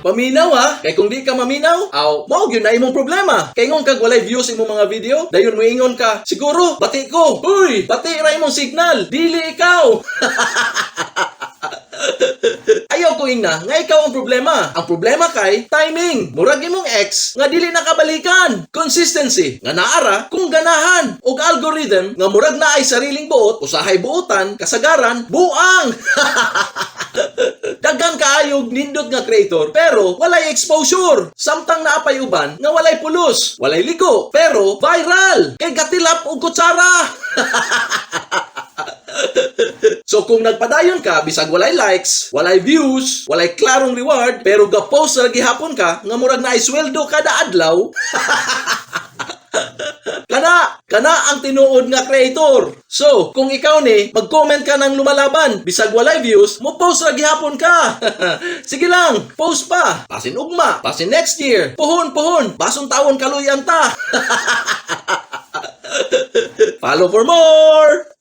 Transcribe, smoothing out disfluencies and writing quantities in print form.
Paminaw ha, kay kung di ka maminaw, mao gyud na imong problema. Kay ngon kag walay views imong mga video, dayon moingon ka, siguro bati ko. Uy, bati ra imong signal, dili ikaw. Ayaw ko ingna nga ikaw ang problema. Ang problema kay timing. Murag imong ex nga dili nakabalikan. Consistency nga naara kung ganahan ug algorithm nga murag na ay sariling buot, usahay buotan, kasagaran, buang. Daghan kaayog nindot nga creator pero walay exposure. Samtang naapay uban nga walay pulos, walay ligo pero viral. Kay gatilap og kutsara. So kung nagpadayon ka bisag walay likes, walay views, walay klarong reward pero ga-post ra gihapon ka nga murag naay sweldo kada adlaw. Kana ang tinuod nga creator. So, kung ikaw ni, mag-comment ka ng lumalaban, bisag walay views, mo post ra gihapon ka. Sige lang, post pa. Pasin ugma, pasin next year. Puhon, basong tawon kaluyan ta. Follow for more!